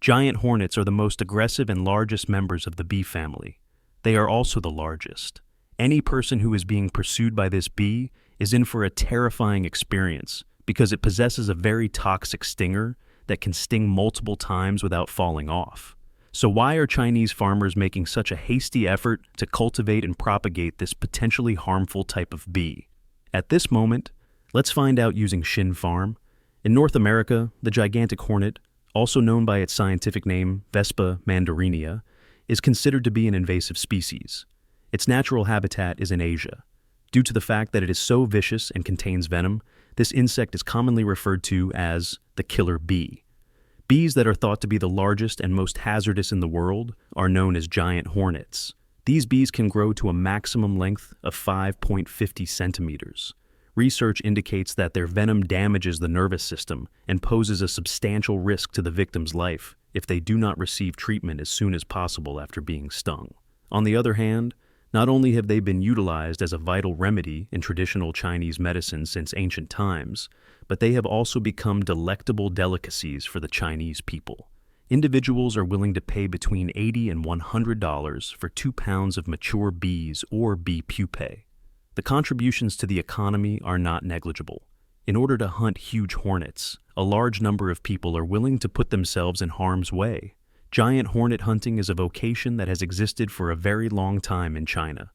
Giant hornets are the most aggressive and largest members of the bee family. They are also the largest. Any person who is being pursued by this bee is in for a terrifying experience because it possesses a very toxic stinger that can sting multiple times without falling off. So why are Chinese farmers making such a hasty effort to cultivate and propagate this potentially harmful type of bee? At this moment, let's find out using Shin Farm. In North America, the gigantic hornet, also known by its scientific name Vespa mandarinia, is considered to be an invasive species. Its natural habitat is in Asia. Due to the fact that it is so vicious and contains venom, this insect is commonly referred to as the killer bee. Bees that are thought to be the largest and most hazardous in the world are known as giant hornets. These bees can grow to a maximum length of 5.50 centimeters. Research indicates that their venom damages the nervous system and poses a substantial risk to the victim's life if they do not receive treatment as soon as possible after being stung. On the other hand, not only have they been utilized as a vital remedy in traditional Chinese medicine since ancient times, but they have also become delectable delicacies for the Chinese people. Individuals are willing to pay between $80 and $100 for 2 pounds of mature bees or bee pupae. The contributions to the economy are not negligible. In order to hunt huge hornets, a large number of people are willing to put themselves in harm's way. Giant hornet hunting is a vocation that has existed for a very long time in China,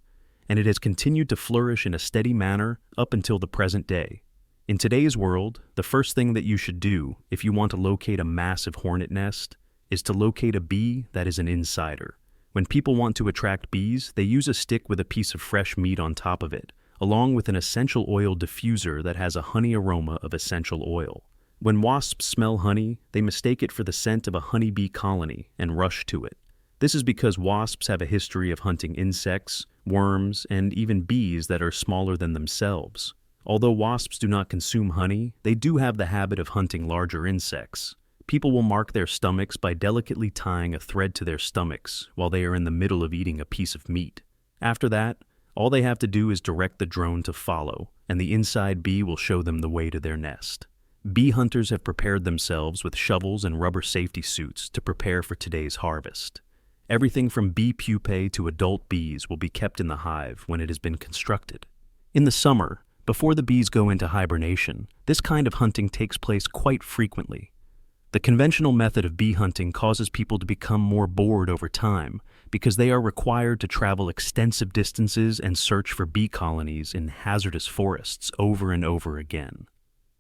and it has continued to flourish in a steady manner up until the present day. In today's world, the first thing that you should do if you want to locate a massive hornet nest is to locate a bee that is an insider. When people want to attract bees, they use a stick with a piece of fresh meat on top of it, along with an essential oil diffuser that has a honey aroma of essential oil. When wasps smell honey, they mistake it for the scent of a honeybee colony and rush to it. This is because wasps have a history of hunting insects, worms, and even bees that are smaller than themselves. Although wasps do not consume honey, they do have the habit of hunting larger insects. People will mark their stomachs by delicately tying a thread to their stomachs while they are in the middle of eating a piece of meat. After that, all they have to do is direct the drone to follow, and the inside bee will show them the way to their nest. Bee hunters have prepared themselves with shovels and rubber safety suits to prepare for today's harvest. Everything from bee pupae to adult bees will be kept in the hive when it has been constructed. In the summer, before the bees go into hibernation, this kind of hunting takes place quite frequently. The conventional method of bee hunting causes people to become more bored over time because they are required to travel extensive distances and search for bee colonies in hazardous forests over and over again.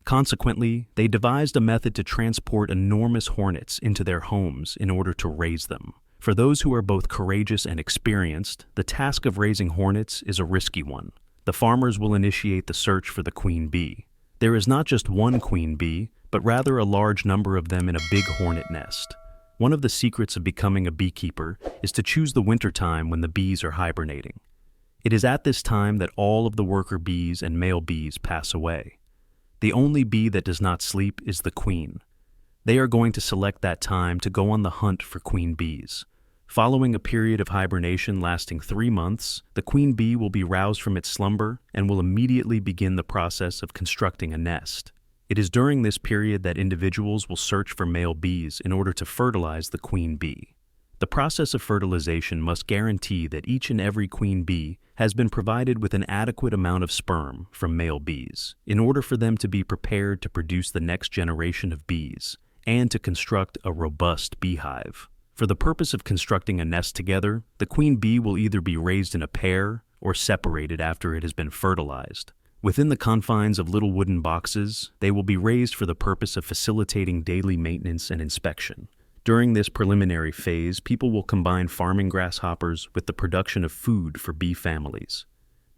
Consequently, they devised a method to transport enormous hornets into their homes in order to raise them. For those who are both courageous and experienced, the task of raising hornets is a risky one. The farmers will initiate the search for the queen bee. There is not just one queen bee, but rather a large number of them in a big hornet nest. One of the secrets of becoming a beekeeper is to choose the wintertime when the bees are hibernating. It is at this time that all of the worker bees and male bees pass away. The only bee that does not sleep is the queen. They are going to select that time to go on the hunt for queen bees. Following a period of hibernation lasting 3 months, the queen bee will be roused from its slumber and will immediately begin the process of constructing a nest. It is during this period that individuals will search for male bees in order to fertilize the queen bee. The process of fertilization must guarantee that each and every queen bee has been provided with an adequate amount of sperm from male bees in order for them to be prepared to produce the next generation of bees and to construct a robust beehive. For the purpose of constructing a nest together, the queen bee will either be raised in a pair or separated after it has been fertilized. Within the confines of little wooden boxes, they will be raised for the purpose of facilitating daily maintenance and inspection. During this preliminary phase, people will combine farming grasshoppers with the production of food for bee families.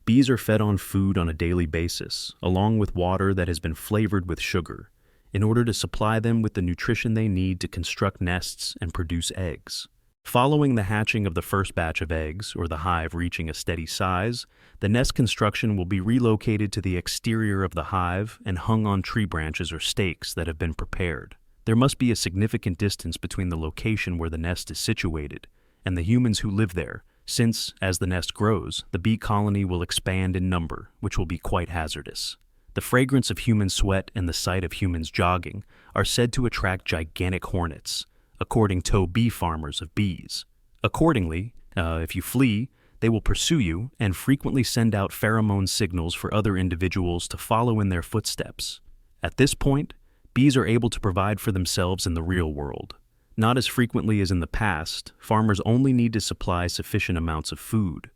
Bees are fed on food on a daily basis, along with water that has been flavored with sugar, in order to supply them with the nutrition they need to construct nests and produce eggs. Following the hatching of the first batch of eggs, or the hive reaching a steady size, the nest construction will be relocated to the exterior of the hive and hung on tree branches or stakes that have been prepared. There must be a significant distance between the location where the nest is situated and the humans who live there, since, as the nest grows, the bee colony will expand in number, which will be quite hazardous. The fragrance of human sweat and the sight of humans jogging are said to attract gigantic hornets, according to bee farmers of bees. Accordingly, if you flee, they will pursue you and frequently send out pheromone signals for other individuals to follow in their footsteps. At this point, bees are able to provide for themselves in the real world. Not as frequently as in the past, farmers only need to supply sufficient amounts of food.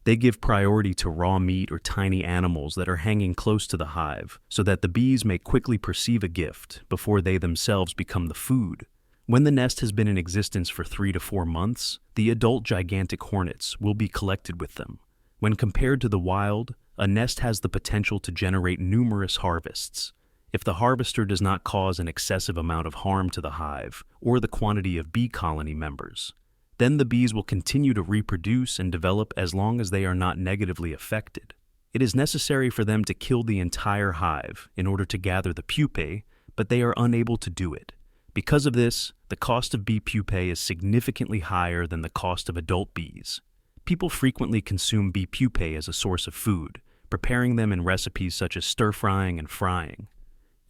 They give priority to raw meat or tiny animals that are hanging close to the hive, so that the bees may quickly perceive a gift before they themselves become the food. When the nest has been in existence for 3 to 4 months, the adult gigantic hornets will be collected with them. When compared to the wild, a nest has the potential to generate numerous harvests. If the harvester does not cause an excessive amount of harm to the hive or the quantity of bee colony members, then the bees will continue to reproduce and develop as long as they are not negatively affected. It is necessary for them to kill the entire hive in order to gather the pupae, but they are unable to do it. Because of this, the cost of bee pupae is significantly higher than the cost of adult bees. People frequently consume bee pupae as a source of food, preparing them in recipes such as stir-frying and frying.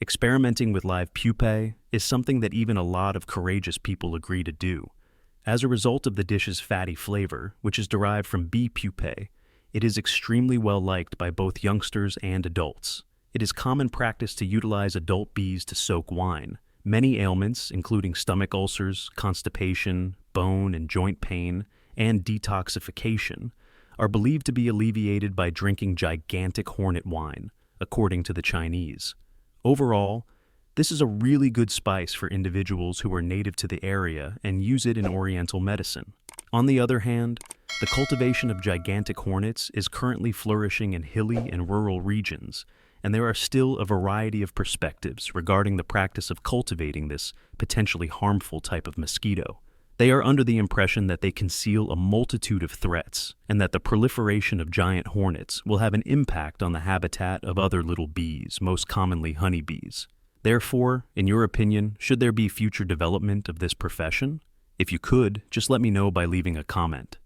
Experimenting with live pupae is something that even a lot of courageous people agree to do. As a result of the dish's fatty flavor, which is derived from bee pupae, it is extremely well liked by both youngsters and adults. It is common practice to utilize adult bees to soak wine. Many ailments, including stomach ulcers, constipation, bone and joint pain, and detoxification, are believed to be alleviated by drinking gigantic hornet wine, according to the Chinese. Overall, this is a really good spice for individuals who are native to the area and use it in Oriental medicine. On the other hand, the cultivation of gigantic hornets is currently flourishing in hilly and rural regions, and there are still a variety of perspectives regarding the practice of cultivating this potentially harmful type of mosquito. They are under the impression that they conceal a multitude of threats, and that the proliferation of giant hornets will have an impact on the habitat of other little bees, most commonly honeybees. Therefore, in your opinion, should there be future development of this profession? If you could, just let me know by leaving a comment.